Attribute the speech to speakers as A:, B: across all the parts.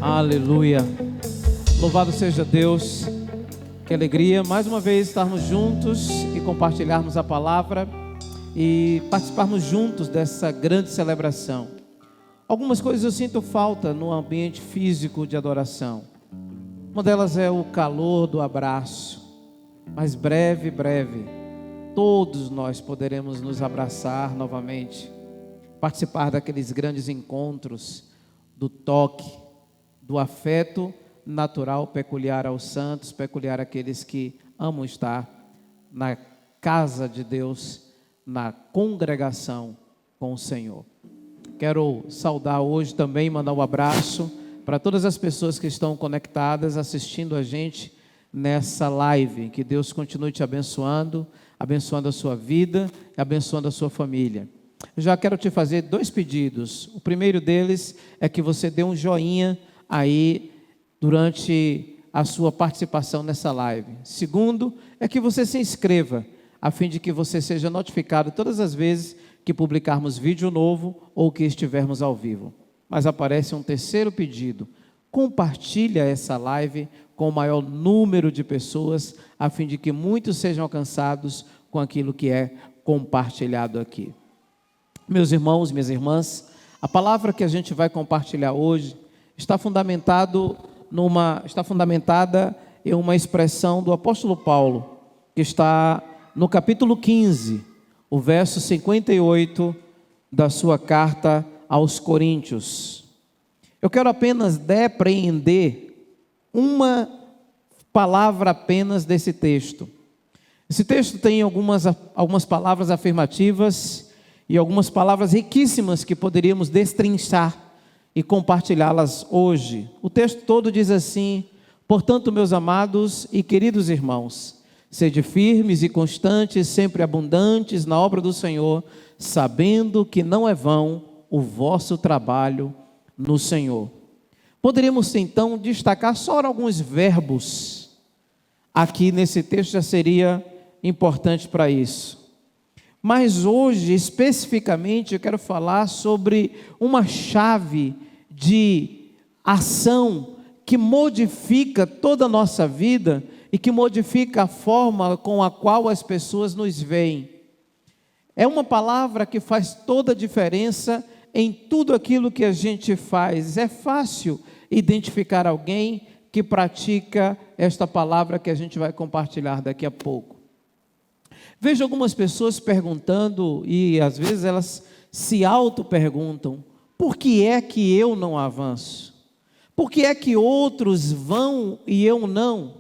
A: Aleluia. Louvado seja Deus. Que alegria mais uma vez estarmos juntos e compartilharmos a palavra e participarmos juntos dessa grande celebração. Algumas coisas eu sinto falta no ambiente físico de adoração. Uma delas é o calor do abraço. Mas breve, todos nós poderemos nos abraçar novamente, participar daqueles grandes encontros, do toque, do afeto natural peculiar aos santos, peculiar àqueles que amam estar na casa de Deus, na congregação com o Senhor. Quero saudar hoje também, mandar um abraço para todas as pessoas que estão conectadas, assistindo a gente nessa live. Que Deus continue te abençoando, abençoando a sua vida, abençoando a sua família. Eu já quero te fazer 2 pedidos. O primeiro deles é que você dê um joinha aí durante a sua participação nessa live. Segundo, é que você se inscreva, a fim de que você seja notificado todas as vezes que publicarmos vídeo novo ou que estivermos ao vivo. Mas aparece um terceiro pedido: compartilha essa live com o maior número de pessoas, a fim de que muitos sejam alcançados com aquilo que é compartilhado aqui. Meus irmãos, minhas irmãs, a palavra que a gente vai compartilhar hoje está fundamentada em uma expressão do apóstolo Paulo, que está no capítulo 15, o verso 58 da sua carta aos Coríntios. Eu quero apenas depreender uma palavra apenas desse texto. Esse texto tem algumas palavras afirmativas e algumas palavras riquíssimas que poderíamos destrinchar e compartilhá-las hoje. O texto todo diz assim: portanto, meus amados e queridos irmãos, sede firmes e constantes, sempre abundantes na obra do Senhor, sabendo que não é vão o vosso trabalho no Senhor. Poderíamos então destacar só alguns verbos. Aqui nesse texto já seria importante para isso. Mas hoje, especificamente, eu quero falar sobre uma chave de ação que modifica toda a nossa vida e que modifica a forma com a qual as pessoas nos veem. É uma palavra que faz toda a diferença em tudo aquilo que a gente faz. É fácil identificar alguém que pratica esta palavra que a gente vai compartilhar daqui a pouco. Vejo algumas pessoas perguntando, e às vezes elas se auto-perguntam: por que é que eu não avanço? Por que é que outros vão e eu não?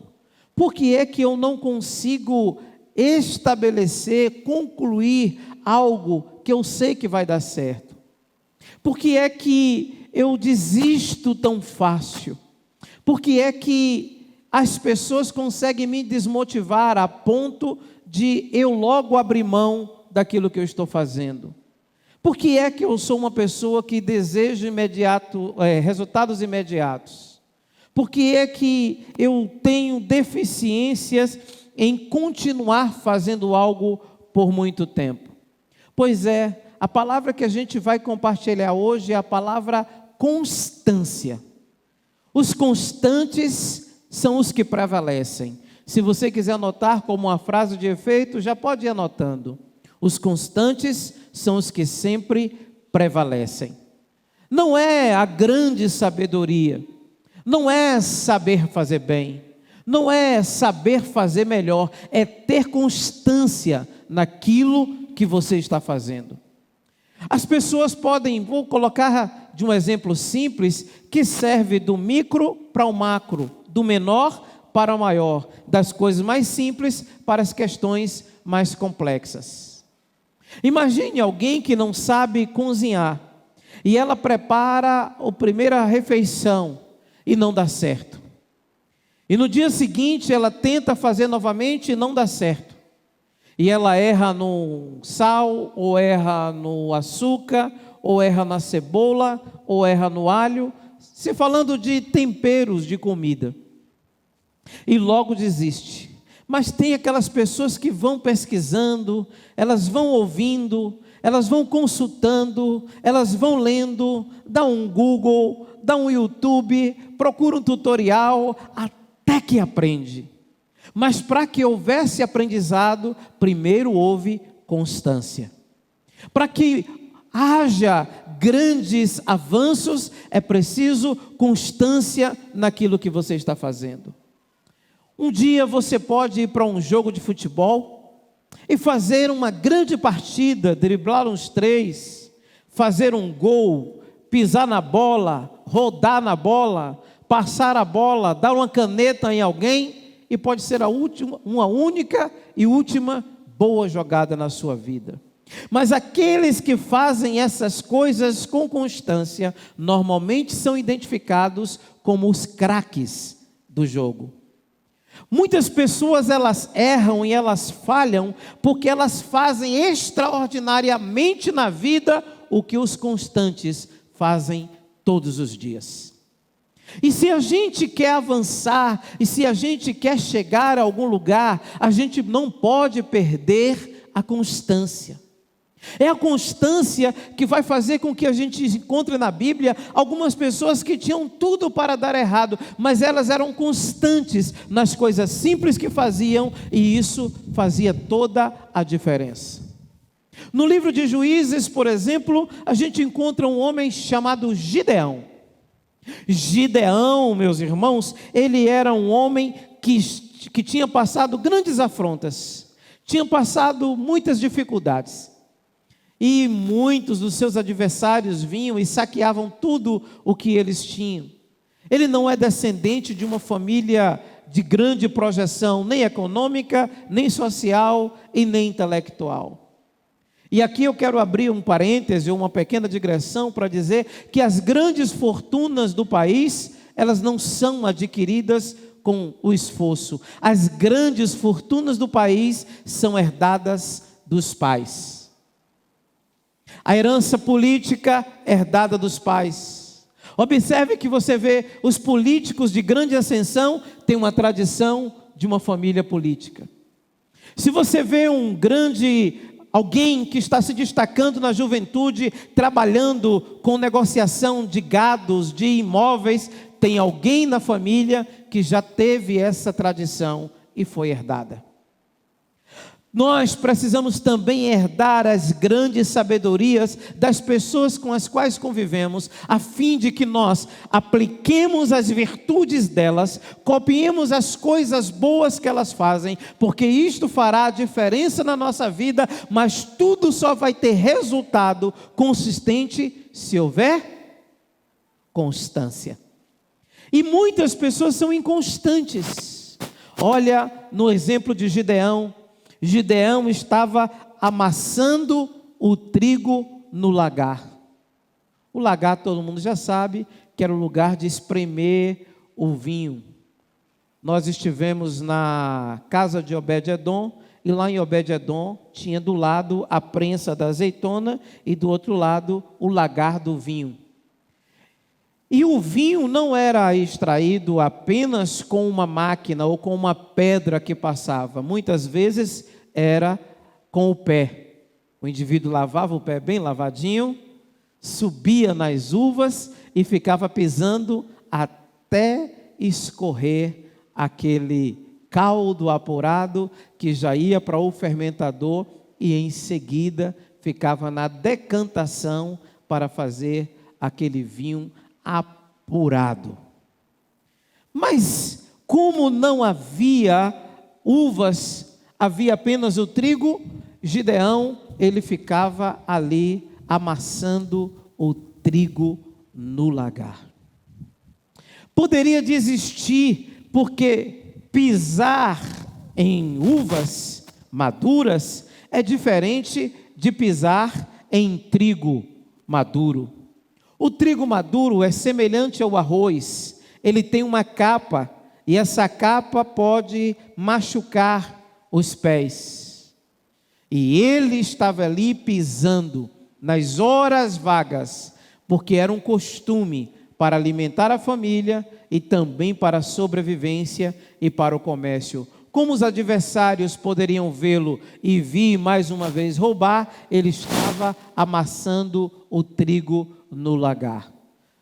A: Por que é que eu não consigo estabelecer, concluir algo que eu sei que vai dar certo? Por que é que eu desisto tão fácil? Por que é que as pessoas conseguem me desmotivar a ponto de eu logo abrir mão daquilo que eu estou fazendo? Por que é que eu sou uma pessoa que deseja resultados imediatos? Por que é que eu tenho deficiências em continuar fazendo algo por muito tempo? Pois é, a palavra que a gente vai compartilhar hoje é a palavra constância. Os constantes são os que prevalecem. Se você quiser anotar como uma frase de efeito, já pode ir anotando. Os constantes são os que sempre prevalecem. Não é a grande sabedoria, não é saber fazer bem, não é saber fazer melhor, é ter constância naquilo que você está fazendo. As pessoas podem, vou colocar de um exemplo simples, que serve do micro para o macro, do menor para o maior, das coisas mais simples para as questões mais complexas. Imagine alguém que não sabe cozinhar, e ela prepara a primeira refeição e não dá certo. E no dia seguinte ela tenta fazer novamente e não dá certo. E ela erra no sal, ou erra no açúcar, ou erra na cebola, ou erra no alho, se falando de temperos de comida. E logo desiste. Mas tem aquelas pessoas que vão pesquisando, elas vão ouvindo, elas vão consultando, elas vão lendo, dá um Google, dá um YouTube, procura um tutorial, até que aprende. Mas para que houvesse aprendizado, primeiro houve constância. Para que haja grandes avanços, é preciso constância naquilo que você está fazendo. Um dia você pode ir para um jogo de futebol e fazer uma grande partida, driblar uns 3, fazer um gol, pisar na bola, rodar na bola, passar a bola, dar uma caneta em alguém, e pode ser uma única e última boa jogada na sua vida. Mas aqueles que fazem essas coisas com constância, normalmente são identificados como os craques do jogo. Muitas pessoas elas erram e elas falham porque elas fazem extraordinariamente na vida o que os constantes fazem todos os dias. E se a gente quer avançar, e se a gente quer chegar a algum lugar, a gente não pode perder a constância. É a constância que vai fazer com que a gente encontre na Bíblia algumas pessoas que tinham tudo para dar errado, mas elas eram constantes nas coisas simples que faziam, e isso fazia toda a diferença. No livro de Juízes, por exemplo, a gente encontra um homem chamado Gideão. Gideão, meus irmãos, ele era um homem que tinha passado grandes afrontas, tinha passado muitas dificuldades. E muitos dos seus adversários vinham e saqueavam tudo o que eles tinham. Ele não é descendente de uma família de grande projeção, nem econômica, nem social e nem intelectual. E aqui eu quero abrir um parêntese, uma pequena digressão para dizer que as grandes fortunas do país, elas não são adquiridas com o esforço. As grandes fortunas do país são herdadas dos pais. A herança política herdada dos pais. Observe que você vê os políticos de grande ascensão têm uma tradição de uma família política. Se você vê alguém que está se destacando na juventude, trabalhando com negociação de gados, de imóveis, tem alguém na família que já teve essa tradição e foi herdada. Nós precisamos também herdar as grandes sabedorias das pessoas com as quais convivemos, a fim de que nós apliquemos as virtudes delas, copiemos as coisas boas que elas fazem, porque isto fará a diferença na nossa vida, mas tudo só vai ter resultado consistente se houver constância. E muitas pessoas são inconstantes. Olha no exemplo de Gideão. Gideão estava amassando o trigo no lagar. O lagar todo mundo já sabe que era o lugar de espremer o vinho. Nós estivemos na casa de Obed-edom, e lá em Obed-edom tinha do lado a prensa da azeitona e do outro lado o lagar do vinho. E o vinho não era extraído apenas com uma máquina ou com uma pedra que passava. Muitas vezes era com o pé. O indivíduo lavava o pé bem lavadinho, subia nas uvas e ficava pisando até escorrer aquele caldo apurado que já ia para o fermentador e em seguida ficava na decantação para fazer aquele vinho apurado. Mas como não havia uvas, havia apenas o trigo, Gideão, ele ficava ali amassando o trigo no lagar. Poderia desistir, porque pisar em uvas maduras é diferente de pisar em trigo maduro. O trigo maduro é semelhante ao arroz, ele tem uma capa, e essa capa pode machucar os pés. E ele estava ali pisando nas horas vagas, porque era um costume para alimentar a família e também para a sobrevivência e para o comércio. Como os adversários poderiam vê-lo e vir mais uma vez roubar, ele estava amassando o trigo no lagar.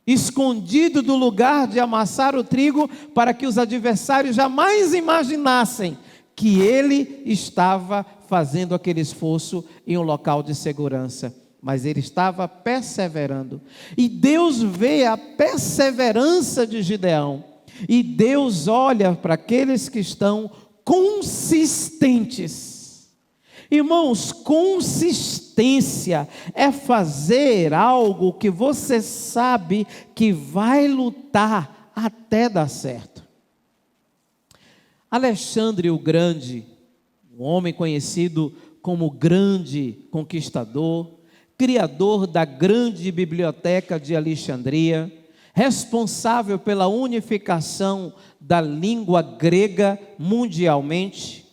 A: Escondido do lugar de amassar o trigo, para que os adversários jamais imaginassem que ele estava fazendo aquele esforço em um local de segurança. Mas ele estava perseverando. E Deus vê a perseverança de Gideão. E Deus olha para aqueles que estão consistentes. Irmãos, consistência é fazer algo que você sabe que vai lutar até dar certo. Alexandre o Grande, um homem conhecido como grande conquistador, criador da grande biblioteca de Alexandria, responsável pela unificação da língua grega mundialmente,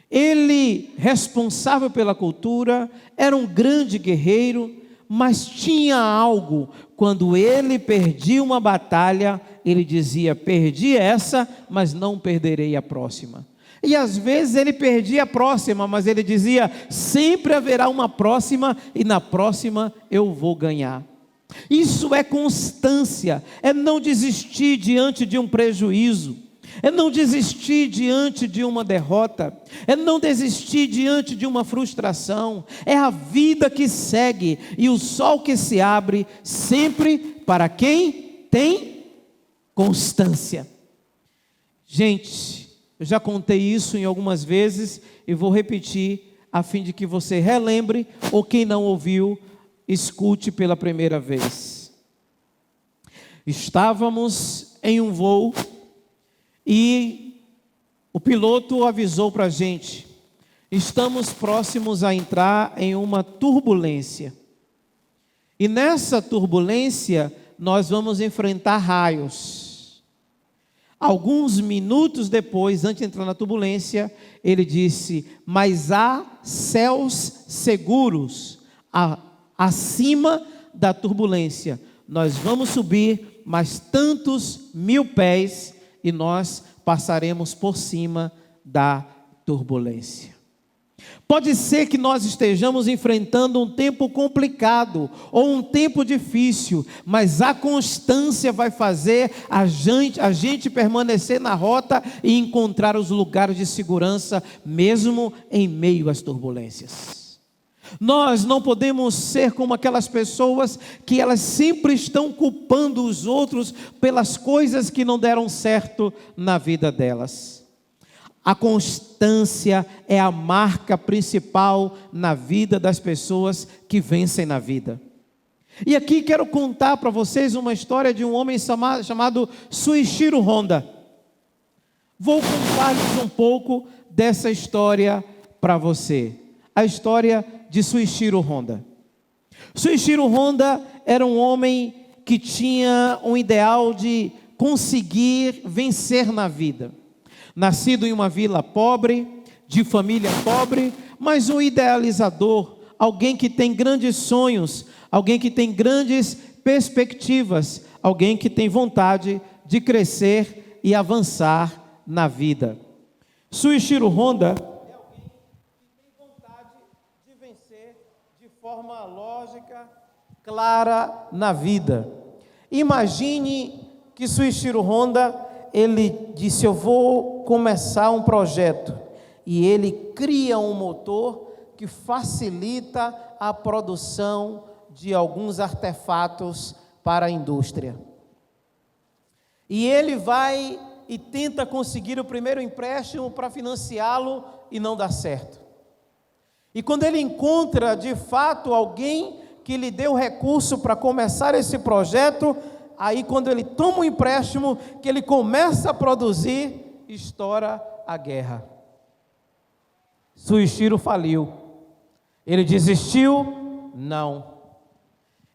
A: ele, responsável pela cultura, era um grande guerreiro, mas tinha algo. Quando ele perdia uma batalha, ele dizia: perdi essa, mas não perderei a próxima. E às vezes ele perdia a próxima, mas ele dizia: sempre haverá uma próxima, e na próxima eu vou ganhar. Isso é constância, é não desistir diante de um prejuízo, é não desistir diante de uma derrota, é não desistir diante de uma frustração. É a vida que segue e o sol que se abre sempre para quem tem constância. Gente, eu já contei isso em algumas vezes e vou repetir a fim de que você relembre, ou quem não ouviu, escute pela primeira vez. Estávamos em um voo e o piloto avisou para a gente: estamos próximos a entrar em uma turbulência. E nessa turbulência nós vamos enfrentar raios. Alguns minutos depois, antes de entrar na turbulência, ele disse: mas há céus seguros acima da turbulência. Nós vamos subir mais tantos 1000 pés e nós passaremos por cima da turbulência. Pode ser que nós estejamos enfrentando um tempo complicado ou um tempo difícil, mas a constância vai fazer a gente permanecer na rota e encontrar os lugares de segurança, mesmo em meio às turbulências. Nós não podemos ser como aquelas pessoas que elas sempre estão culpando os outros pelas coisas que não deram certo na vida delas. A constância é a marca principal na vida das pessoas que vencem na vida. E aqui quero contar para vocês uma história de um homem chamado Shuichiro Honda. Vou contar-lhes um pouco dessa história para você. A história de Shuichiro Honda. Shuichiro Honda era um homem que tinha um ideal de conseguir vencer na vida. Nascido em uma vila pobre, de família pobre, mas um idealizador, alguém que tem grandes sonhos, alguém que tem grandes perspectivas, alguém que tem vontade de crescer e avançar na vida. Shuichiro Honda de forma lógica, clara na vida. Imagine que Shuichiro Honda, ele disse: eu vou começar um projeto, e ele cria um motor que facilita a produção de alguns artefatos para a indústria. E ele vai e tenta conseguir o primeiro empréstimo para financiá-lo e não dá certo. E quando ele encontra de fato alguém que lhe deu recurso para começar esse projeto, aí quando ele toma um empréstimo, que ele começa a produzir, estoura a guerra. Shuichiro faliu. Ele desistiu? Não.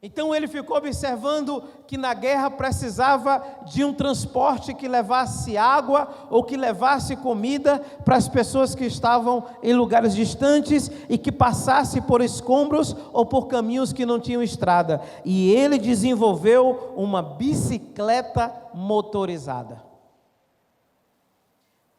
A: Então ele ficou observando que na guerra precisava de um transporte que levasse água ou que levasse comida para as pessoas que estavam em lugares distantes e que passasse por escombros ou por caminhos que não tinham estrada. E ele desenvolveu uma bicicleta motorizada.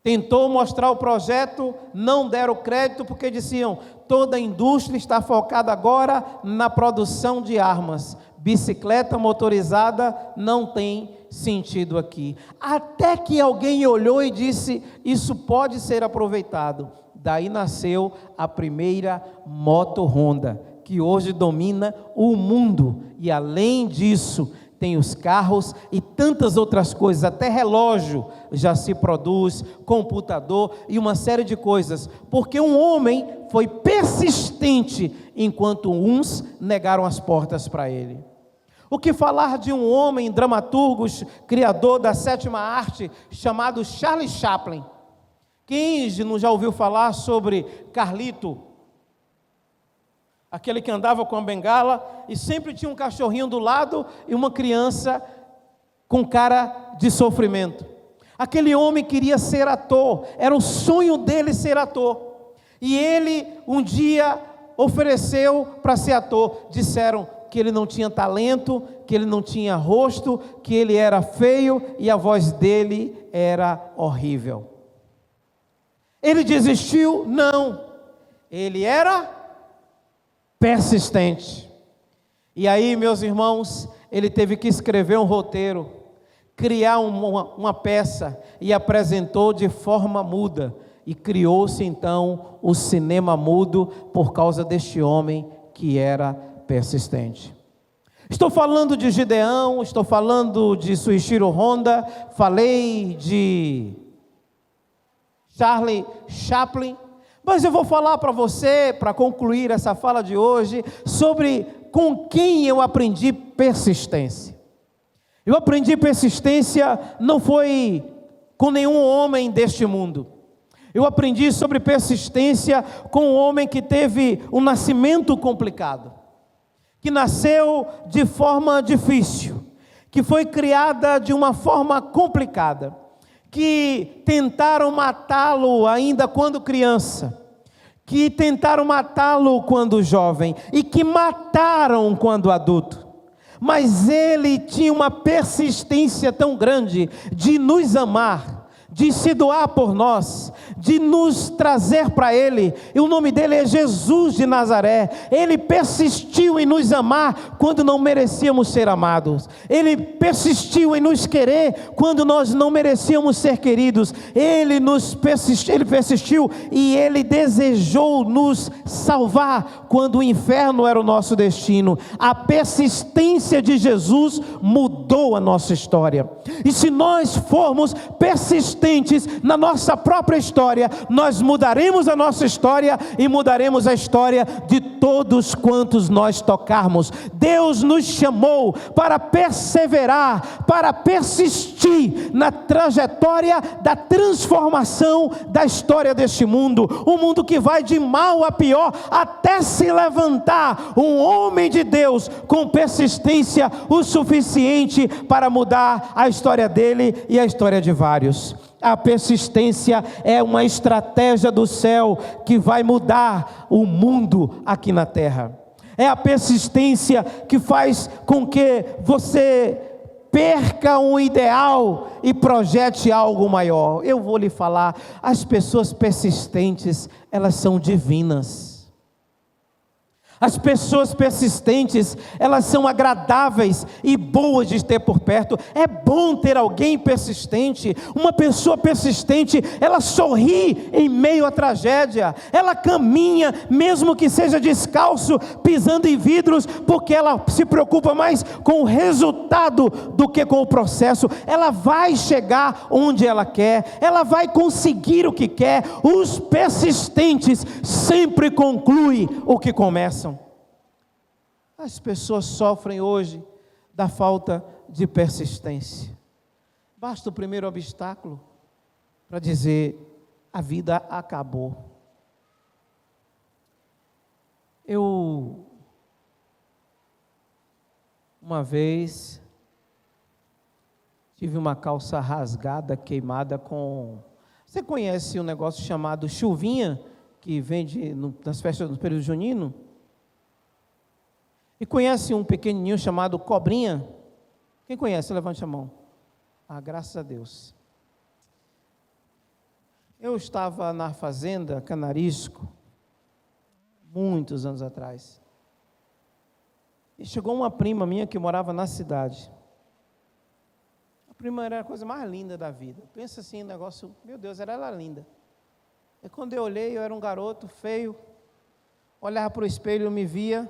A: Tentou mostrar o projeto, não deram crédito, porque diziam: toda a indústria está focada agora na produção de armas. Bicicleta motorizada não tem sentido aqui. Até que alguém olhou e disse: isso pode ser aproveitado. Daí nasceu a primeira moto Honda, que hoje domina o mundo. E além disso, tem os carros e tantas outras coisas, até relógio já se produz, computador e uma série de coisas, porque um homem foi persistente, enquanto uns negaram as portas para ele. O que falar de um homem, dramaturgo, criador da sétima arte, chamado Charlie Chaplin? Quem não já ouviu falar sobre Carlito? Aquele que andava com a bengala e sempre tinha um cachorrinho do lado e uma criança com cara de sofrimento. Aquele homem queria ser ator, era o sonho dele ser ator. E ele um dia ofereceu para ser ator. Disseram que ele não tinha talento, que ele não tinha rosto, que ele era feio e a voz dele era horrível. Ele desistiu? Não. Ele era persistente. E aí, meus irmãos, ele teve que escrever um roteiro, criar uma peça e apresentou de forma muda. E criou-se então o cinema mudo por causa deste homem que era persistente. Estou falando de Gideão, estou falando de Soichiro Honda, falei de Charlie Chaplin, mas eu vou falar para você, para concluir essa fala de hoje, sobre com quem eu aprendi persistência. Eu aprendi persistência não foi com nenhum homem deste mundo. Eu aprendi sobre persistência com um homem que teve um nascimento complicado, que nasceu de forma difícil, que foi criada de uma forma complicada, que tentaram matá-lo ainda quando criança, que tentaram matá-lo quando jovem e que mataram quando adulto. Mas ele tinha uma persistência tão grande de nos amar, de se doar por nós, de nos trazer para Ele, e o nome dele é Jesus de Nazaré. Ele persistiu em nos amar quando não merecíamos ser amados, ele persistiu em nos querer quando nós não merecíamos ser queridos, ele persistiu e ele desejou nos salvar quando o inferno era o nosso destino. A persistência de Jesus mudou a nossa história, e se nós formos persistentes na nossa própria história, nós mudaremos a nossa história e mudaremos a história de todos quantos nós tocarmos. Deus nos chamou para perseverar, para persistir na trajetória da transformação da história deste mundo, um mundo que vai de mal a pior, até se levantar um homem de Deus com persistência o suficiente para mudar a história dele e a história de vários. A persistência é uma estratégia do céu que vai mudar o mundo aqui na terra. É a persistência que faz com que você perca um ideal e projete algo maior. Eu vou lhe falar, as pessoas persistentes, elas são divinas. As pessoas persistentes, elas são agradáveis e boas de ter por perto. É bom ter alguém persistente. Uma pessoa persistente, ela sorri em meio à tragédia. Ela caminha, mesmo que seja descalço, pisando em vidros, porque ela se preocupa mais com o resultado do que com o processo. Ela vai chegar onde ela quer, ela vai conseguir o que quer. Os persistentes sempre concluem o que começam. As pessoas sofrem hoje da falta de persistência. Basta o primeiro obstáculo para dizer: a vida acabou. Eu, uma vez, tive uma calça rasgada, queimada com... Você conhece um negócio chamado chuvinha, que vende nas festas do período junino? E conhece um pequenininho chamado cobrinha? Quem conhece? Levante a mão. Ah, graças a Deus. Eu estava na fazenda Canarisco, muitos anos atrás, e chegou uma prima minha que morava na cidade. A prima era a coisa mais linda da vida. Pensa assim, negócio, meu Deus, era ela linda. E quando eu olhei, eu era um garoto feio, olhava para o espelho, me via,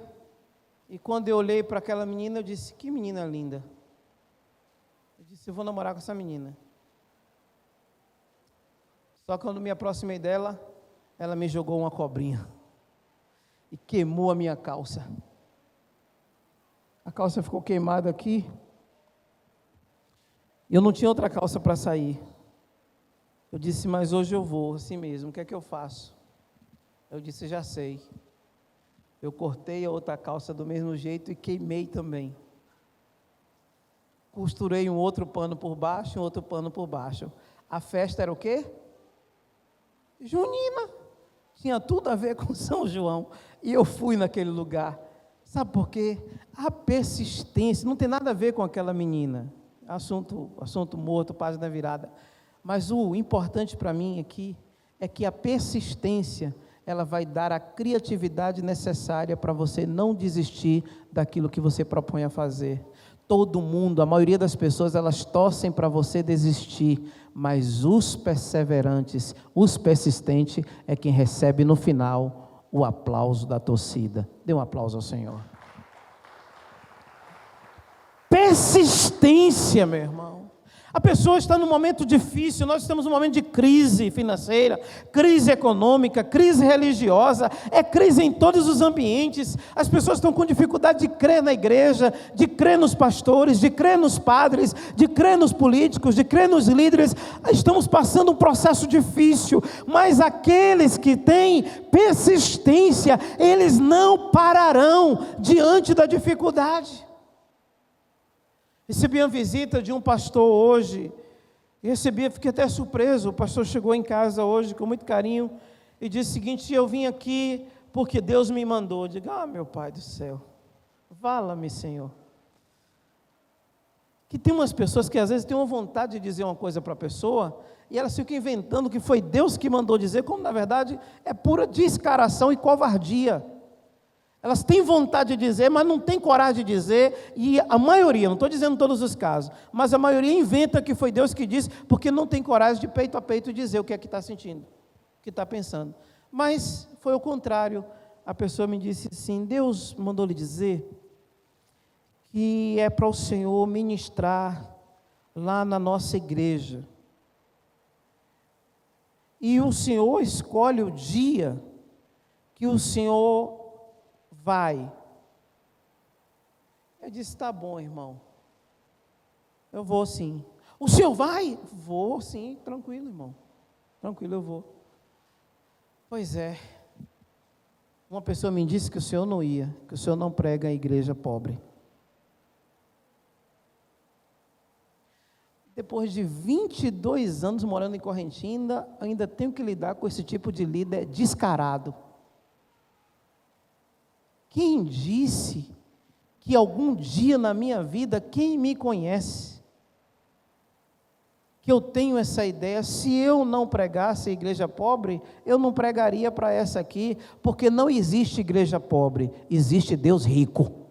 A: e quando eu olhei para aquela menina, eu disse, que menina linda. Eu disse, eu vou namorar com essa menina. Só que quando me aproximei dela, ela me jogou uma cobrinha e queimou a minha calça. A calça ficou queimada aqui. Eu não tinha outra calça para sair. Eu disse, mas hoje eu vou, assim mesmo, o que é que eu faço? Eu disse, já sei. Eu cortei a outra calça do mesmo jeito e queimei também. Costurei um outro pano por baixo, um outro pano por baixo. A festa era o quê? Junina. Tinha tudo a ver com São João. E eu fui naquele lugar. Sabe por quê? A persistência, não tem nada a ver com aquela menina. Assunto morto, página virada. Mas o importante para mim aqui é que a persistência, ela vai dar a criatividade necessária para você não desistir daquilo que você propõe a fazer. Todo mundo, a maioria das pessoas, elas torcem para você desistir, mas os perseverantes, os persistentes, é quem recebe no final o aplauso da torcida. Dê um aplauso ao Senhor. Persistência, meu irmão. A pessoa está num momento difícil, nós estamos num momento de crise financeira, crise econômica, crise religiosa, é crise em todos os ambientes. As pessoas estão com dificuldade de crer na igreja, de crer nos pastores, de crer nos padres, de crer nos políticos, de crer nos líderes. Estamos passando um processo difícil, mas aqueles que têm persistência, eles não pararão diante da dificuldade. Recebi uma visita de um pastor hoje, fiquei até surpreso. O pastor chegou em casa hoje com muito carinho e disse o seguinte: eu vim aqui porque Deus me mandou. Eu digo, meu Pai do céu, vala-me, Senhor. Que tem umas pessoas que às vezes têm uma vontade de dizer uma coisa para a pessoa e elas ficam inventando que foi Deus que mandou dizer, como na verdade é pura descaração e covardia. Elas têm vontade de dizer, mas não têm coragem de dizer, e a maioria, não estou dizendo todos os casos, mas a maioria inventa que foi Deus que disse, porque não tem coragem de peito a peito dizer o que é que está sentindo, o que está pensando. Mas foi o contrário, a pessoa me disse assim, Deus mandou lhe dizer que é para o Senhor ministrar lá na nossa igreja, e o Senhor escolhe o dia que o Senhor vai. Eu disse, tá bom, irmão, eu vou sim. O senhor vai? Vou sim, tranquilo, irmão, tranquilo, eu vou. Pois é, uma pessoa me disse que o senhor não ia, que o senhor não prega a igreja pobre. Depois de 22 anos morando em Correntina, ainda tenho que lidar com esse tipo de líder descarado. Quem disse que algum dia na minha vida, quem me conhece, que eu tenho essa ideia, se eu não pregasse a igreja pobre, eu não pregaria para essa aqui, porque não existe igreja pobre, existe Deus rico.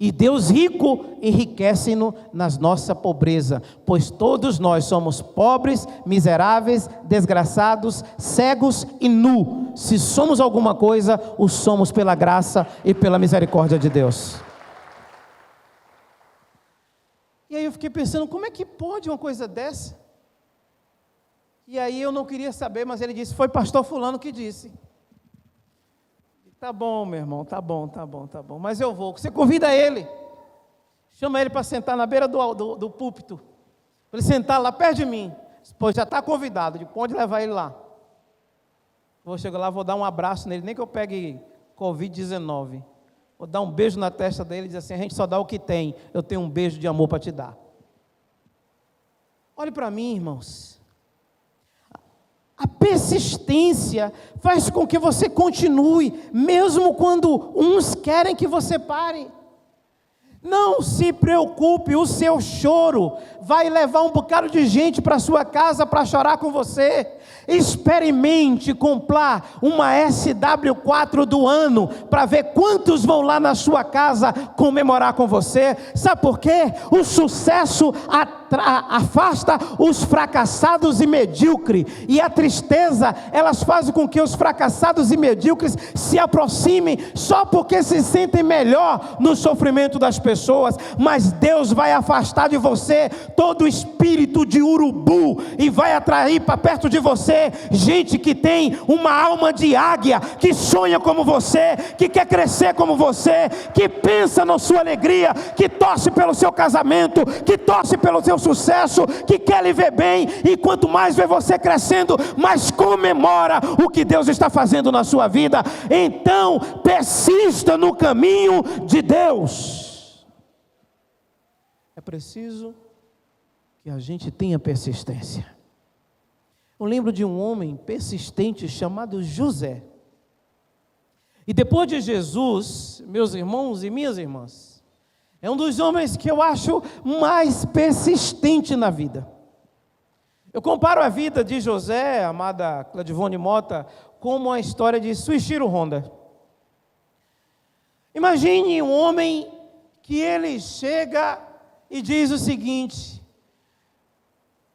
A: E Deus rico enriquece-nos nas nossa pobreza, pois todos nós somos pobres, miseráveis, desgraçados, cegos e nu. Se somos alguma coisa, o somos pela graça e pela misericórdia de Deus. E aí eu fiquei pensando, como é que pode uma coisa dessa? E aí eu não queria saber, mas ele disse, foi pastor fulano que disse. Tá bom, meu irmão, tá bom, mas eu vou. Você convida ele, chama ele para sentar na beira do púlpito, para ele sentar lá perto de mim. Pois já está convidado, pode levar ele lá. Vou chegar lá, vou dar um abraço nele, nem que eu pegue Covid-19. Vou dar um beijo na testa dele e dizer assim, a gente só dá o que tem, eu tenho um beijo de amor para te dar. Olhe para mim, irmãos. A persistência faz com que você continue, mesmo quando uns querem que você pare. Não se preocupe, o seu choro vai levar um bocado de gente para sua casa para chorar com você. Experimente comprar uma SW4 do ano, para ver quantos vão lá na sua casa comemorar com você. Sabe por quê? O sucesso afasta os fracassados e medíocres, e a tristeza, elas fazem com que os fracassados e medíocres se aproximem, só porque se sentem melhor no sofrimento das pessoas. Mas Deus vai afastar de você todo espírito de urubu, e vai atrair para perto de você gente que tem uma alma de águia, que sonha como você, que quer crescer como você, que pensa na sua alegria, que torce pelo seu casamento, que torce pelo seu sucesso, que quer lhe ver bem, e quanto mais vê você crescendo, mais comemora o que Deus está fazendo na sua vida. Então persista no caminho de Deus. É preciso que a gente tenha persistência. Eu lembro de um homem persistente chamado José. E depois de Jesus, meus irmãos e minhas irmãs, é um dos homens que eu acho mais persistente na vida. Eu comparo a vida de José, amada Cladivone Mota, como a história de Suichiro Honda. Imagine um homem que ele chega e diz o seguinte: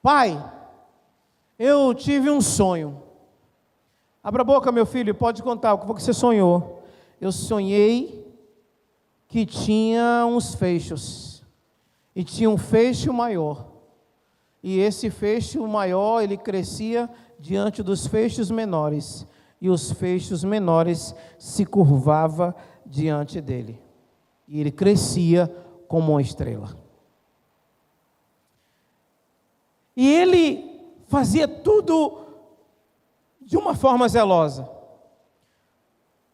A: pai, eu tive um sonho. Abra a boca, meu filho, pode contar o que você sonhou. Eu sonhei que tinha uns feixes, e tinha um feixe maior, e esse feixe maior, ele crescia diante dos feixes menores, e os feixes menores se curvavam diante dele, e ele crescia como uma estrela. E ele fazia tudo de uma forma zelosa.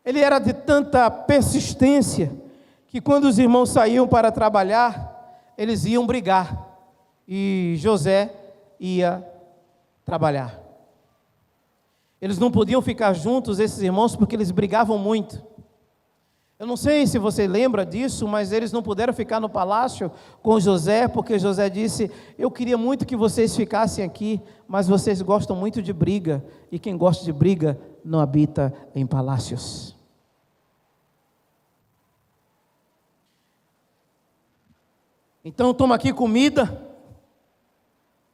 A: Ele era de tanta persistência que quando os irmãos saíam para trabalhar, eles iam brigar, e José ia trabalhar. Eles não podiam ficar juntos, esses irmãos, porque eles brigavam muito. Eu não sei se você lembra disso, mas eles não puderam ficar no palácio com José, porque José disse: eu queria muito que vocês ficassem aqui, mas vocês gostam muito de briga, e quem gosta de briga não habita em palácios. Então toma aqui comida,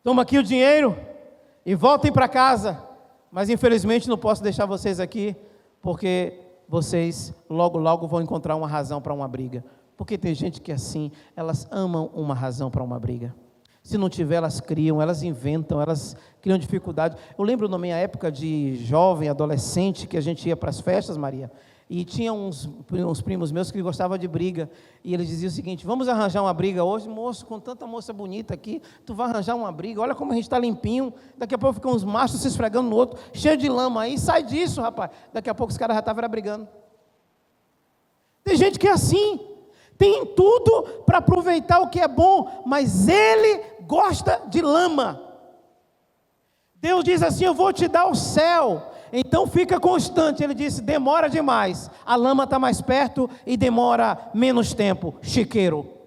A: toma aqui o dinheiro, e voltem para casa, mas infelizmente não posso deixar vocês aqui, porque vocês logo vão encontrar uma razão para uma briga. Porque tem gente que é assim, elas amam uma razão para uma briga. Se não tiver, elas criam, elas inventam, elas criam dificuldade. Eu lembro na minha época de jovem, adolescente, que a gente ia para as festas, Maria, e tinha uns primos meus que gostavam de briga, e eles diziam o seguinte: vamos arranjar uma briga hoje? Moço, com tanta moça bonita aqui, tu vai arranjar uma briga? Olha como a gente está limpinho, daqui a pouco ficam uns machos se esfregando no outro, cheio de lama aí, sai disso, rapaz. Daqui a pouco os caras já estavam brigando. Tem gente que é assim, tem tudo para aproveitar o que é bom, mas ele gosta de lama. Deus diz assim: eu vou te dar o céu, então fica constante. Ele disse: demora demais, a lama está mais perto e demora menos tempo, chiqueiro.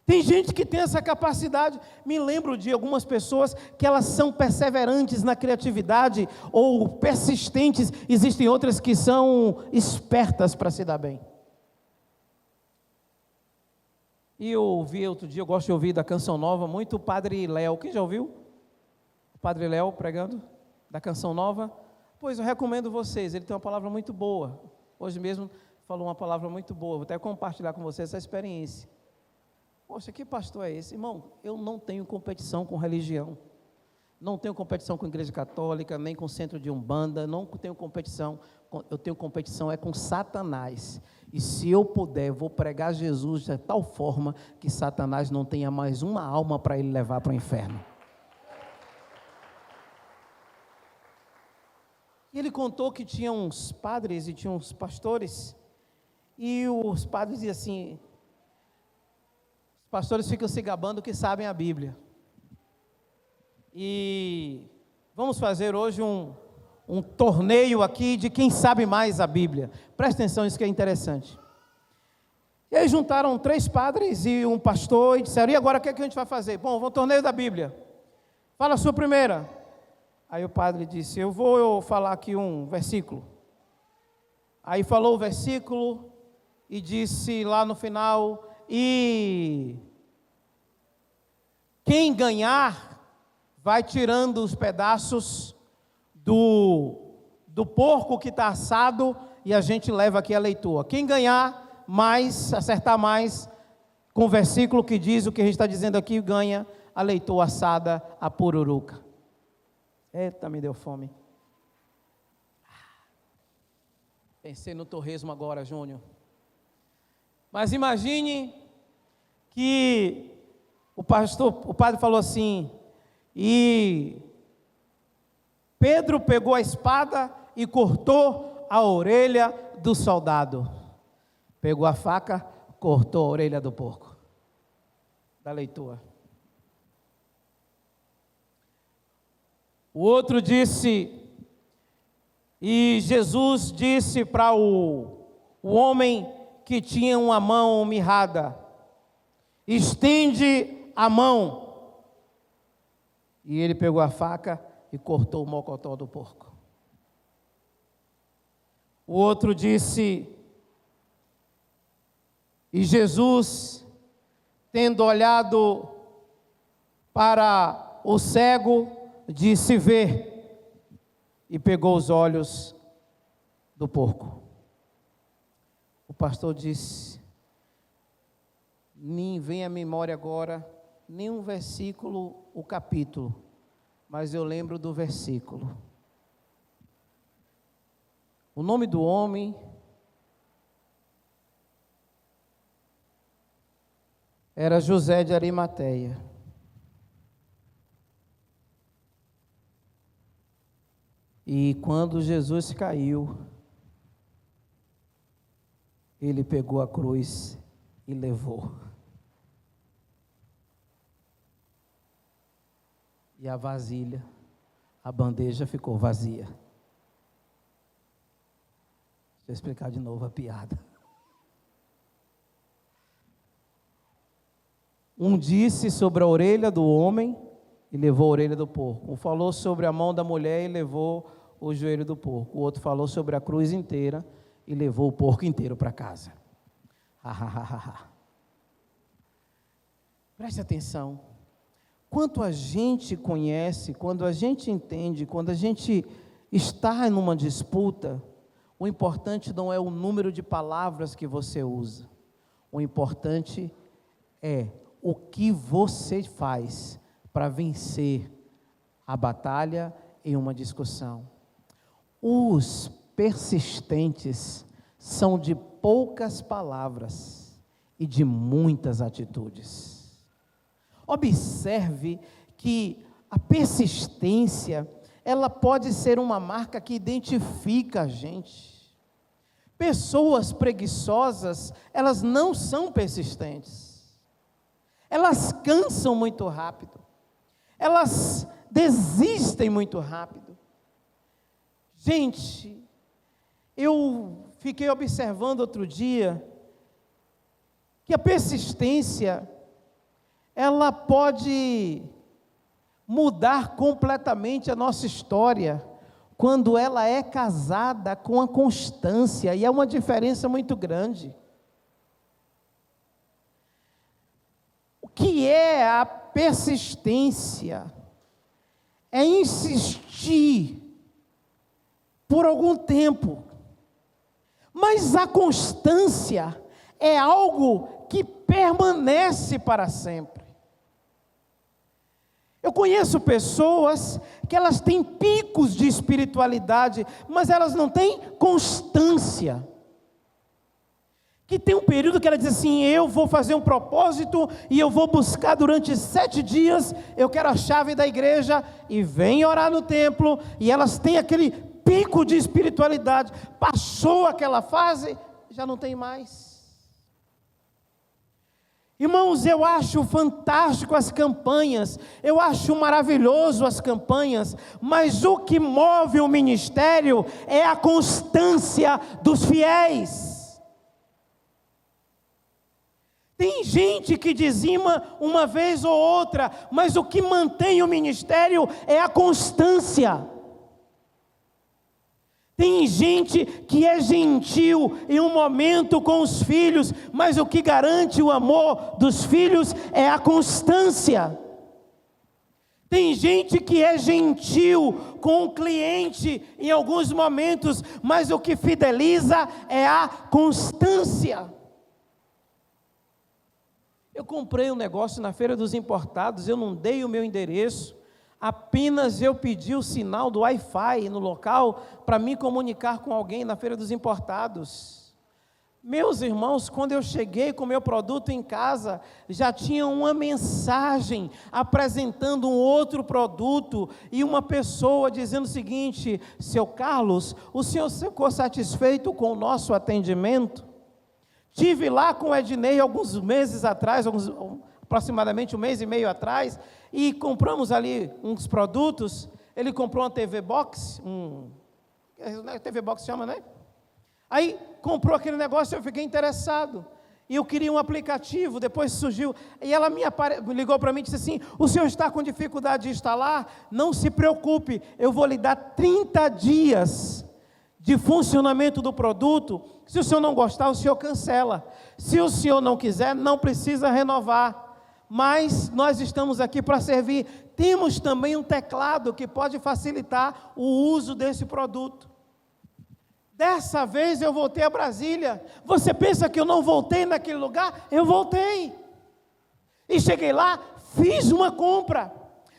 A: Tem gente que tem essa capacidade. Me lembro de algumas pessoas que elas são perseverantes na criatividade, ou persistentes. Existem outras que são espertas para se dar bem. E eu ouvi outro dia, eu gosto de ouvir da Canção Nova, muito o Padre Léo. Quem já ouviu? O Padre Léo pregando da Canção Nova? Pois eu recomendo vocês, ele tem uma palavra muito boa. Hoje mesmo falou uma palavra muito boa, vou até compartilhar com vocês essa experiência. Poxa, que pastor é esse? Irmão, eu não tenho competição com religião, não tenho competição com a Igreja Católica, nem com o Centro de Umbanda, não tenho competição, eu tenho competição com Satanás. E se eu puder, vou pregar Jesus de tal forma que Satanás não tenha mais uma alma para ele levar para o inferno. E ele contou que tinha uns padres e tinha uns pastores, e os padres diziam assim: os pastores ficam se gabando que sabem a Bíblia. E vamos fazer hoje um torneio aqui de quem sabe mais a Bíblia. Presta atenção, isso que é interessante. E aí juntaram 3 padres e um pastor e disseram: e agora o que é que a gente vai fazer? Bom, vamos ao torneio da Bíblia. Fala a sua primeira. Aí o padre disse: eu vou falar aqui um versículo. Aí falou o versículo e disse lá no final: e quem ganhar vai tirando os pedaços do porco que está assado e a gente leva aqui a leitura. Quem ganhar mais, acertar mais com o versículo que diz o que a gente está dizendo aqui, ganha a leitoa assada, a pururuca. Eita, me deu fome. Pensei no torresmo agora, Júnior. Mas imagine que o padre falou assim, e Pedro pegou a espada e cortou a orelha do soldado. Pegou a faca, cortou a orelha do porco. Da leitura. O outro disse, e Jesus disse para o homem que tinha uma mão mirrada: estende a mão. E ele pegou a faca e cortou o mocotó do porco. O outro disse, e Jesus, tendo olhado para o cego, disse: vê, e pegou os olhos do porco. O pastor disse: nem vem à memória agora nenhum versículo, o capítulo, mas eu lembro do versículo. O nome do homem era José de Arimateia. E quando Jesus caiu, ele pegou a cruz e levou. E a vasilha, a bandeja ficou vazia. Deixa eu explicar de novo a piada. Um disse sobre a orelha do homem e levou a orelha do porco. Um falou sobre a mão da mulher e levou o joelho do porco. O outro falou sobre a cruz inteira e levou o porco inteiro para casa. Preste atenção. Quanto a gente conhece, quando a gente entende, quando a gente está numa disputa, o importante não é o número de palavras que você usa. O importante é o que você faz para vencer a batalha em uma discussão. Os persistentes são de poucas palavras e de muitas atitudes. Observe que a persistência, ela pode ser uma marca que identifica a gente. Pessoas preguiçosas, elas não são persistentes. Elas cansam muito rápido. Elas desistem muito rápido. Gente, eu fiquei observando outro dia que a persistência, ela pode mudar completamente a nossa história quando ela é casada com a constância, e é uma diferença muito grande. O que é a persistência? É insistir por algum tempo, mas a constância é algo que permanece para sempre. Eu conheço pessoas que elas têm picos de espiritualidade, mas elas não têm constância. Que tem um período que ela diz assim: eu vou fazer um propósito e eu vou buscar durante 7 dias, eu quero a chave da igreja, e vem orar no templo, e elas têm aquele pico de espiritualidade. Passou aquela fase, já não tem mais. Irmãos, eu acho fantástico as campanhas, eu acho maravilhoso as campanhas, mas o que move o ministério é a constância dos fiéis.
B: Tem gente que dizima uma vez ou outra, mas o que mantém o ministério é a constância. Tem gente que é gentil em um momento com os filhos, mas o que garante o amor dos filhos é a constância. Tem gente que é gentil com o cliente em alguns momentos, mas o que fideliza é a constância. Eu comprei um negócio na Feira dos Importados, eu não dei o meu endereço, apenas eu pedi o sinal do Wi-Fi no local para me comunicar com alguém na Feira dos Importados. Meus irmãos, quando eu cheguei com o meu produto em casa, já tinha uma mensagem apresentando um outro produto e uma pessoa dizendo o seguinte: seu Carlos, o senhor ficou satisfeito com o nosso atendimento? Tive lá com o Ednei alguns meses atrás, aproximadamente 1,5 mês atrás, e compramos ali uns produtos. Ele comprou uma TV Box, TV Box chama, né? Aí comprou aquele negócio, eu fiquei interessado, e eu queria um aplicativo. Depois surgiu, e ela me ligou para mim e disse assim: o senhor está com dificuldade de instalar? Não se preocupe, eu vou lhe dar 30 dias de funcionamento do produto. Se o senhor não gostar, o senhor cancela. Se o senhor não quiser, não precisa renovar. Mas nós estamos aqui para servir. Temos também um teclado que pode facilitar o uso desse produto. Dessa vez eu voltei a Brasília. Você pensa que eu não voltei naquele lugar? Eu voltei. E cheguei lá, fiz uma compra.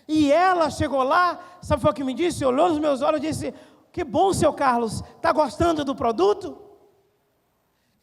B: E ela chegou lá, sabe o que me disse? Olhou nos meus olhos e disse: que bom, seu Carlos, está gostando do produto?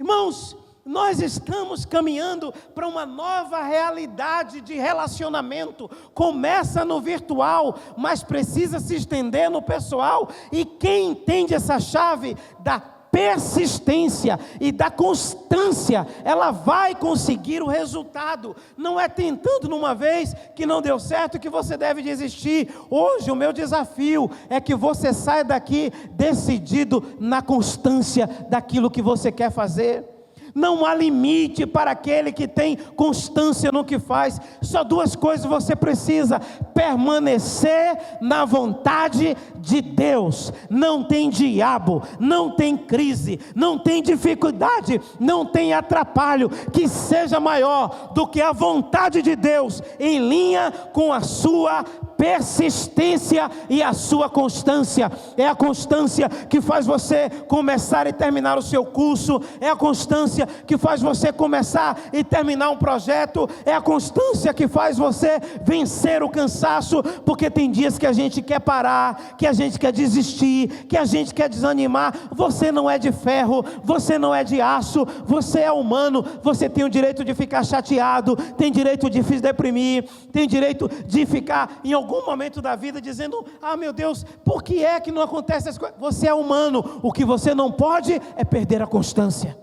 B: Irmãos, nós estamos caminhando para uma nova realidade de relacionamento. Começa no virtual, mas precisa se estender no pessoal. E quem entende essa chave da persistência e da constância, ela vai conseguir o resultado. Não é tentando numa vez que não deu certo que você deve desistir. Hoje o meu desafio é que você saia daqui decidido na constância daquilo que você quer fazer. Não há limite para aquele que tem constância no que faz. Só duas coisas você precisa: permanecer na vontade de Deus. Não tem diabo, não tem crise, não tem dificuldade, não tem atrapalho que seja maior do que a vontade de Deus, em linha com a sua persistência e a sua constância. É a constância que faz você começar e terminar o seu curso, é a constância que faz você começar e terminar um projeto, é a constância que faz você vencer o cansaço, porque tem dias que a gente quer parar, que a gente quer desistir, que a gente quer desanimar. Você não é de ferro, você não é de aço, você é humano, você tem o direito de ficar chateado, tem direito de se deprimir, tem direito de ficar em algum momento da vida dizendo: ah, meu Deus, por que é que não acontece as coisas? Você é humano. O que você não pode é perder a constância.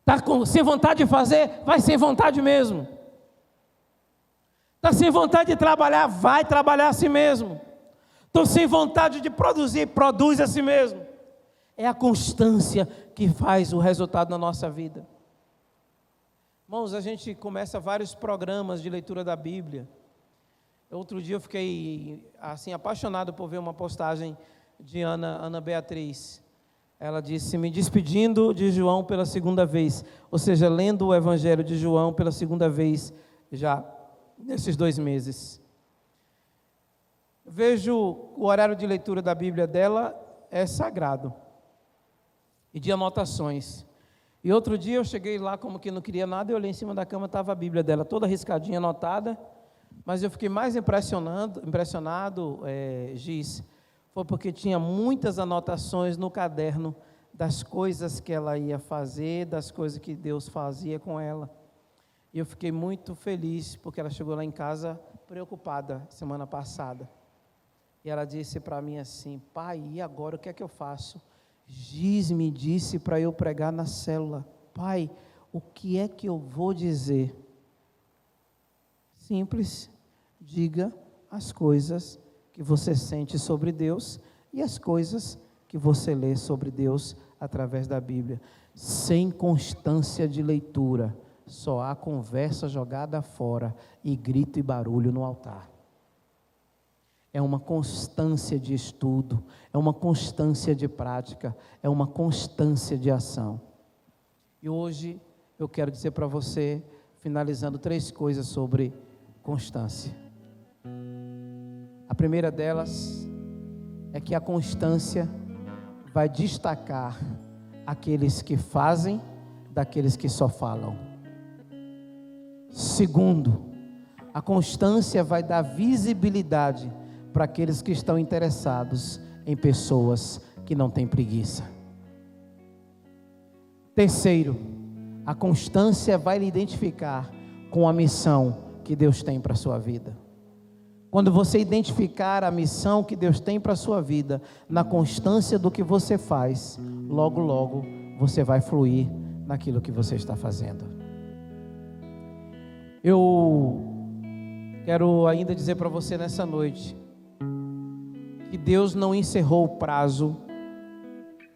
B: Está sem vontade de fazer? Vai sem vontade mesmo. Está sem vontade de trabalhar? Vai trabalhar assim mesmo. Estou sem vontade de produzir? Produz assim mesmo. É a constância que faz o resultado na nossa vida. Irmãos, a gente começa vários programas de leitura da Bíblia. Outro dia eu fiquei assim apaixonado por ver uma postagem de Ana Beatriz. Ela disse: me despedindo de João pela segunda vez, ou seja, lendo o Evangelho de João pela segunda vez já nesses 2 meses. Vejo o horário de leitura da Bíblia dela é sagrado e de anotações. E outro dia eu cheguei lá como que não queria nada, e olhei em cima da cama, estava a Bíblia dela toda riscadinha, anotada. Mas eu fiquei mais impressionado, Giz, foi porque tinha muitas anotações no caderno das coisas que ela ia fazer, das coisas que Deus fazia com ela. E eu fiquei muito feliz, porque ela chegou lá em casa preocupada semana passada. E ela disse para mim assim: pai, e agora o que é que eu faço? Giz me disse para eu pregar na célula. Pai, o que é que eu vou dizer? Simples, diga as coisas que você sente sobre Deus e as coisas que você lê sobre Deus através da Bíblia. Sem constância de leitura, só há conversa jogada fora e grito e barulho no altar. É uma constância de estudo, é uma constância de prática, é uma constância de ação. E hoje eu quero dizer para você, finalizando, 3 coisas sobre constância. A primeira delas é que a constância vai destacar aqueles que fazem daqueles que só falam. Segundo, a constância vai dar visibilidade para aqueles que estão interessados em pessoas que não têm preguiça. Terceiro, a constância vai lhe identificar com a missão que Deus tem para a sua vida. Quando você identificar a missão que Deus tem para a sua vida, na constância do que você faz, logo, logo, você vai fluir naquilo que você está fazendo. Eu quero ainda dizer para você nessa noite, que Deus não encerrou o prazo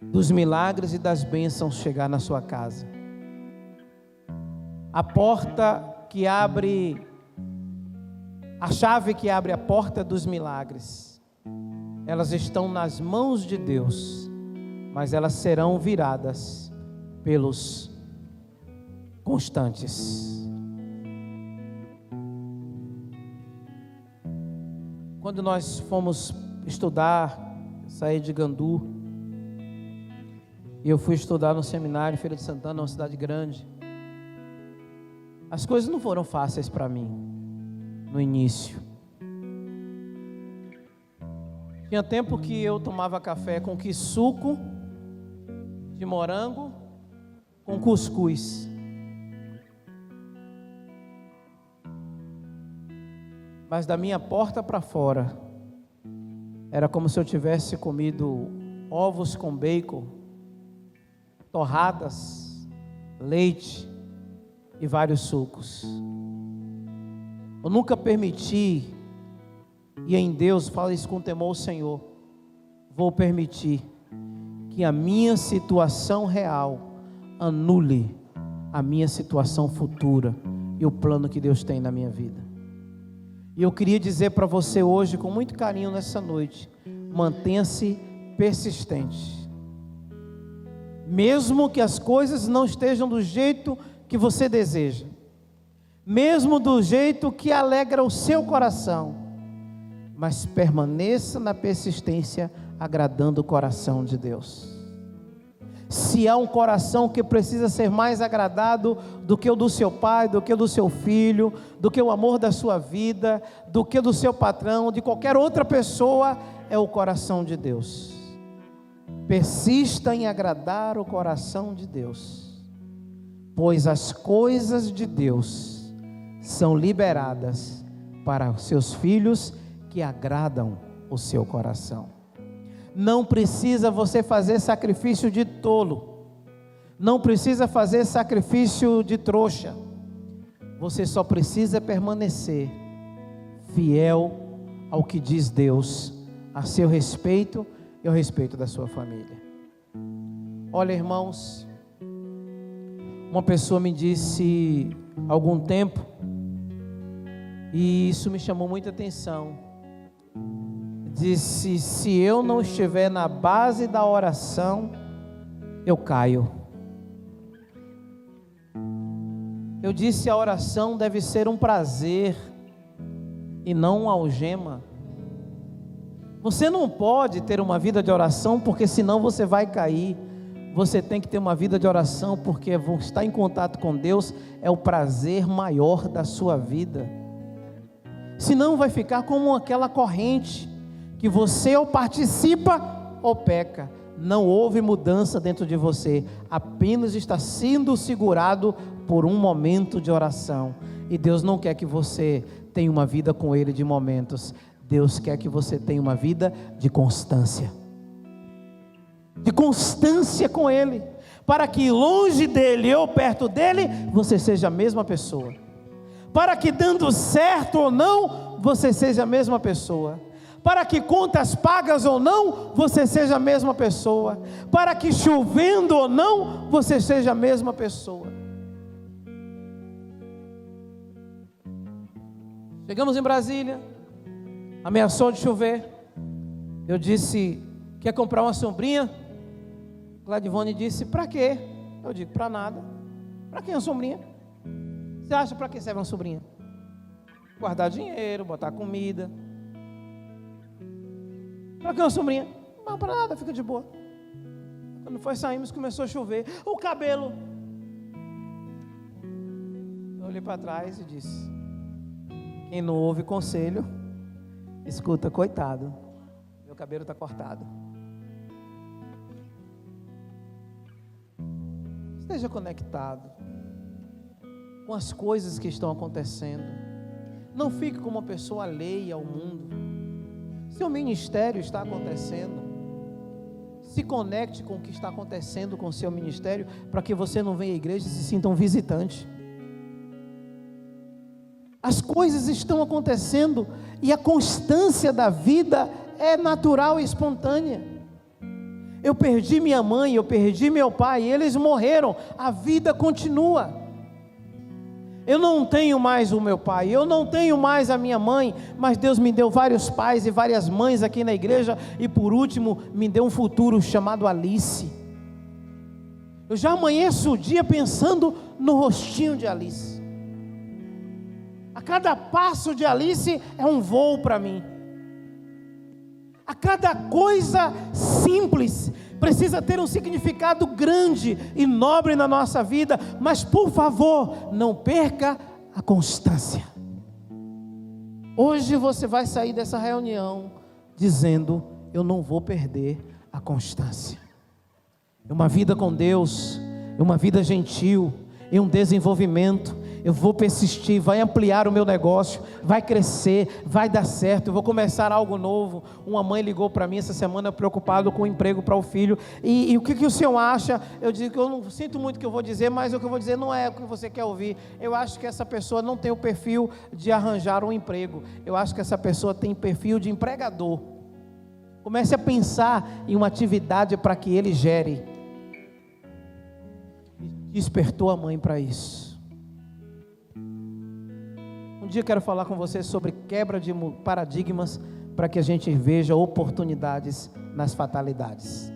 B: dos milagres e das bênçãos chegar na sua casa. A porta que abre, a chave que abre a porta dos milagres, elas estão nas mãos de Deus, mas elas serão viradas pelos constantes. Quando nós fomos estudar, saí de Gandu, e eu fui estudar no seminário em Feira de Santana, uma cidade grande. As coisas não foram fáceis para mim no início. Tinha tempo que eu tomava café com suco de morango com cuscuz. Mas da minha porta para fora, era como se eu tivesse comido ovos com bacon, torradas, leite e vários sucos. Eu nunca permiti, e em Deus, fala isso com temor ao Senhor, vou permitir que a minha situação real anule a minha situação futura e o plano que Deus tem na minha vida. E eu queria dizer para você hoje, com muito carinho nessa noite, mantenha-se persistente. Mesmo que as coisas não estejam do jeito que você deseja, mesmo do jeito que alegra o seu coração, mas permaneça na persistência, agradando o coração de Deus. Se há um coração que precisa ser mais agradado do que o do seu pai, do que o do seu filho, do que o amor da sua vida, do que do seu patrão, de qualquer outra pessoa, é o coração de Deus. Persista em agradar o coração de Deus, pois as coisas de Deus são liberadas para os seus filhos que agradam o seu coração. Não precisa você fazer sacrifício de tolo, não precisa fazer sacrifício de trouxa, você só precisa permanecer fiel ao que diz Deus a seu respeito e ao respeito da sua família. Olha, irmãos, uma pessoa me disse há algum tempo, e isso me chamou muita atenção. Disse: se eu não estiver na base da oração, eu caio. Eu disse: a oração deve ser um prazer e não uma algema. Você não pode ter uma vida de oração porque senão você vai cair. Você tem que ter uma vida de oração porque estar em contato com Deus é o prazer maior da sua vida. Senão vai ficar como aquela corrente que você ou participa ou peca. Não houve mudança dentro de você, apenas está sendo segurado por um momento de oração. E Deus não quer que você tenha uma vida com Ele de momentos. Deus quer que você tenha uma vida de constância. De constância com Ele, para que longe dEle ou perto dEle, você seja a mesma pessoa. Para que dando certo ou não, você seja a mesma pessoa. Para que contas pagas ou não, você seja a mesma pessoa. Para que chovendo ou não, você seja a mesma pessoa. Chegamos em Brasília, ameaçou de chover. Eu disse: quer comprar uma sombrinha? Gladivone disse: para quê? Eu digo: para nada. Para que uma sombrinha? Você acha para que serve uma sombrinha? Guardar dinheiro, botar comida. Para que uma sombrinha? Não, para nada, fica de boa. Quando foi saímos, começou a chover. O cabelo. Eu olhei para trás e disse: quem não ouve conselho, escuta, coitado, meu cabelo está cortado. Esteja conectado com as coisas que estão acontecendo. Não fique como uma pessoa alheia ao mundo. Seu ministério está acontecendo. Se conecte com o que está acontecendo com o seu ministério, para que você não venha à igreja e se sinta um visitante. As coisas estão acontecendo e a constância da vida é natural e espontânea. Eu perdi minha mãe, eu perdi meu pai, eles morreram, a vida continua. Eu não tenho mais o meu pai, eu não tenho mais a minha mãe, mas Deus me deu vários pais e várias mães aqui na igreja, e por último me deu um futuro chamado Alice. Eu já amanheço o dia pensando no rostinho de Alice. A cada passo de Alice é um voo para mim. A cada coisa simples precisa ter um significado grande e nobre na nossa vida, mas por favor, não perca a constância. Hoje você vai sair dessa reunião dizendo: eu não vou perder a constância. É uma vida com Deus, é uma vida gentil, é um desenvolvimento. Eu vou persistir, vai ampliar o meu negócio, vai crescer, vai dar certo, eu vou começar algo novo. Uma mãe ligou para mim essa semana preocupado com o emprego para o filho, e o que o senhor acha? Eu digo que eu não sinto muito o que eu vou dizer, mas o que eu vou dizer não é o que você quer ouvir. Eu acho que essa pessoa não tem o perfil de arranjar um emprego, eu acho que essa pessoa tem perfil de empregador. Comece a pensar em uma atividade para que ele gere. Despertou a mãe para isso. Um dia eu quero falar com você sobre quebra de paradigmas, para que a gente veja oportunidades nas fatalidades,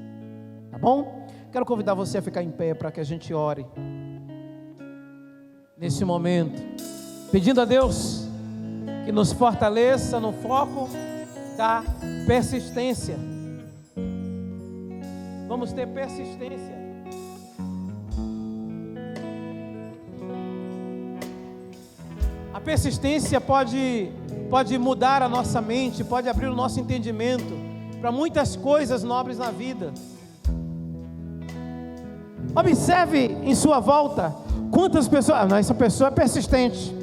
B: tá bom? Quero convidar você a ficar em pé para que a gente ore nesse momento, pedindo a Deus que nos fortaleça no foco da persistência. Vamos ter persistência. A persistência pode mudar a nossa mente, pode abrir o nosso entendimento para muitas coisas nobres na vida. Observe em sua volta quantas pessoas, essa pessoa é persistente.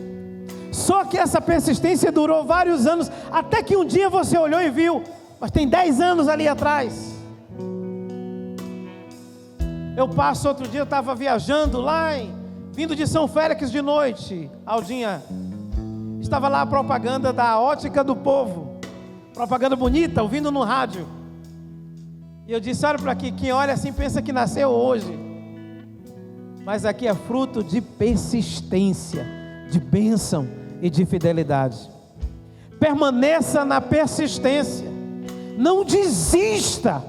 B: Só que essa persistência durou vários anos, até que um dia você olhou e viu, mas tem 10 anos ali atrás. Eu passo outro dia, eu estava viajando lá, vindo de São Félix de noite, Aldinha, estava lá a propaganda da Ótica do Povo, propaganda bonita, ouvindo no rádio, e eu disse: olha para aqui, quem olha assim pensa que nasceu hoje, mas aqui é fruto de persistência, de bênção e de fidelidade. Permaneça na persistência, não desista,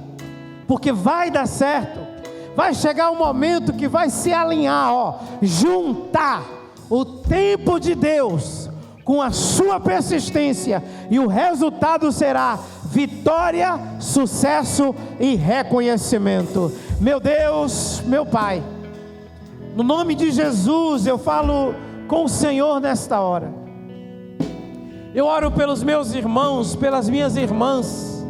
B: porque vai dar certo. Vai chegar um momento que vai se alinhar, juntar o tempo de Deus com a sua persistência, e o resultado será vitória, sucesso e reconhecimento. Meu Deus, meu Pai, no nome de Jesus eu falo com o Senhor nesta hora. Eu oro pelos meus irmãos, pelas minhas irmãs,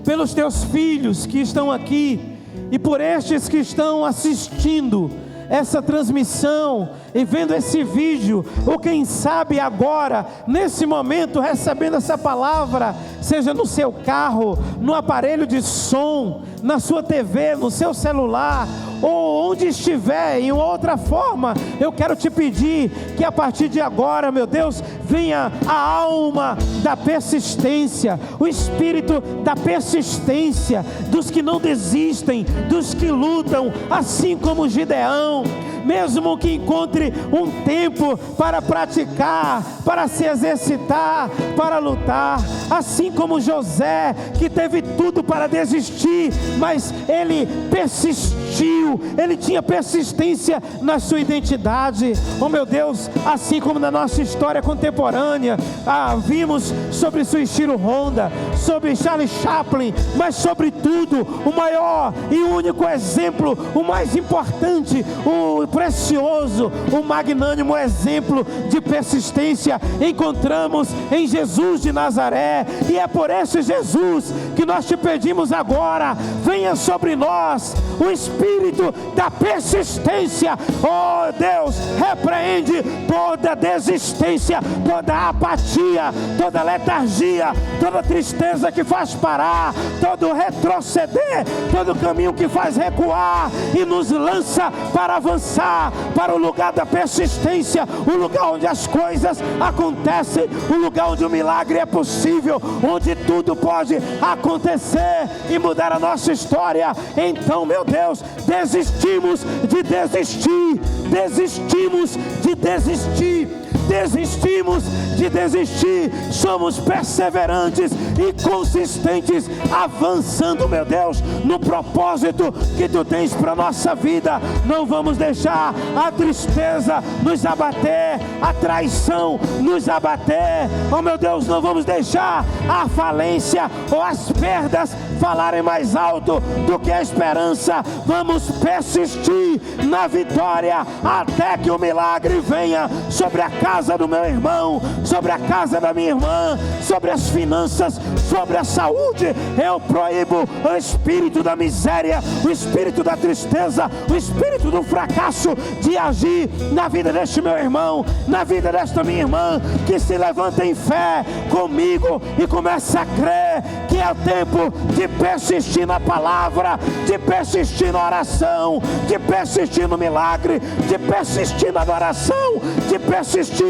B: pelos teus filhos que estão aqui, e por estes que estão assistindo essa transmissão e vendo esse vídeo, ou quem sabe agora, nesse momento, recebendo essa palavra, seja no seu carro, no aparelho de som, na sua TV, no seu celular, ou onde estiver, em outra forma, eu quero te pedir que a partir de agora, meu Deus, venha a alma da persistência, o espírito da persistência, dos que não desistem, dos que lutam, assim como Gideão. mesmo que encontre um tempo para praticar, para se exercitar, para lutar. Assim como José, que teve tudo para desistir, mas ele persistiu, ele tinha persistência na sua identidade. Oh meu Deus, assim como na nossa história contemporânea, vimos sobre Suichiro Honda, sobre Charlie Chaplin, mas sobretudo o maior e único exemplo, o mais importante, o precioso, o magnânimo exemplo de persistência encontramos em Jesus de Nazaré. E é por esse Jesus que nós te pedimos agora: venha sobre nós o espírito da persistência. Oh Deus, repreende toda desistência, toda apatia, toda letargia, toda tristeza que faz parar, todo retroceder, todo caminho que faz recuar, e nos lança para avançar para o lugar da persistência, o lugar onde as coisas acontecem, o lugar onde o milagre é possível, onde tudo pode acontecer e mudar a nossa história. Então, meu Deus, desistimos de desistir, desistimos de desistir, desistimos de desistir, somos perseverantes e consistentes, avançando, meu Deus, no propósito que Tu tens para a nossa vida. Não vamos deixar a tristeza nos abater, a traição nos abater. Oh meu Deus, não vamos deixar a falência ou as perdas falarem mais alto do que a esperança. Vamos persistir na vitória até que o milagre venha sobre a casa do meu irmão, sobre a casa da minha irmã, sobre as finanças, sobre a saúde. Eu proíbo o espírito da miséria, o espírito da tristeza, o espírito do fracasso de agir na vida deste meu irmão, na vida desta minha irmã, que se levanta em fé comigo e começa a crer que é o tempo de persistir na palavra, de persistir na oração, de persistir no milagre, de persistir na adoração, de persistir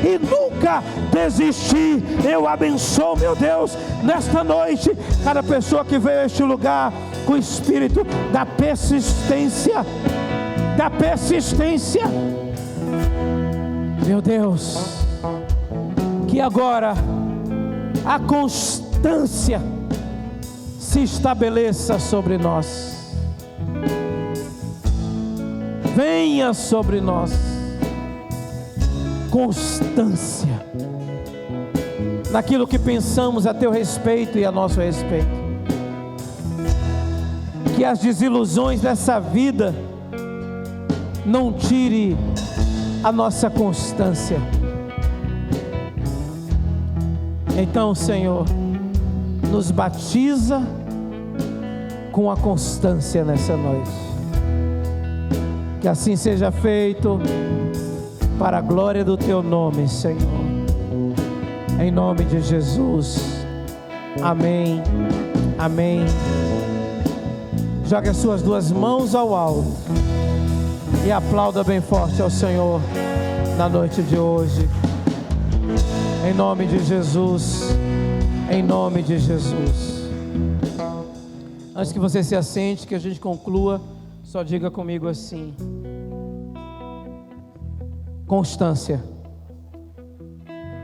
B: e nunca desistir. Eu abençoo, meu Deus, nesta noite, cada pessoa que veio a este lugar com o espírito da persistência, meu Deus, que agora a constância se estabeleça sobre nós. Venha sobre nós constância naquilo que pensamos a teu respeito e a nosso respeito. Que as desilusões dessa vida não tire a nossa constância. Então, Senhor, nos batiza com a constância nessa noite. Que assim seja feito, para a glória do Teu nome, Senhor. Em nome de Jesus. Amém. Amém. Jogue as suas duas mãos ao alto e aplauda bem forte ao Senhor na noite de hoje. Em nome de Jesus. Em nome de Jesus. Antes que você se assente, que a gente conclua, só diga comigo assim: constância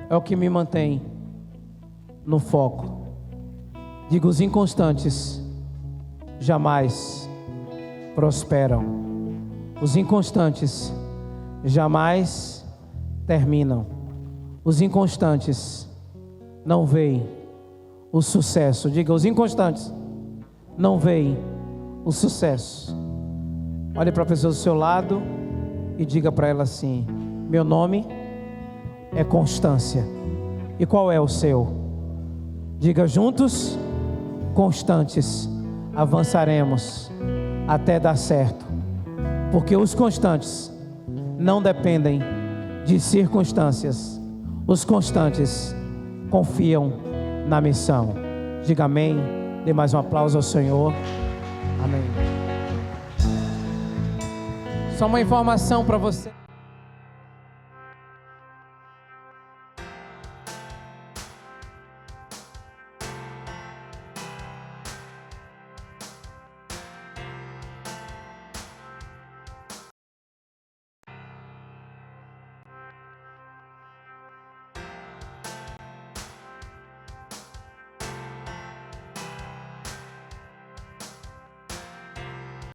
B: é o que me mantém no foco. Diga: os inconstantes jamais prosperam. Os inconstantes jamais terminam. Os inconstantes não veem o sucesso. Diga: os inconstantes não veem o sucesso. Olhe para a pessoa do seu lado e diga para ela assim: meu nome é Constância. E qual é o seu? Diga juntos: constantes avançaremos até dar certo, porque os constantes não dependem de circunstâncias. Os constantes confiam na missão. Diga amém. Dê mais um aplauso ao Senhor. Amém. Só uma informação para você.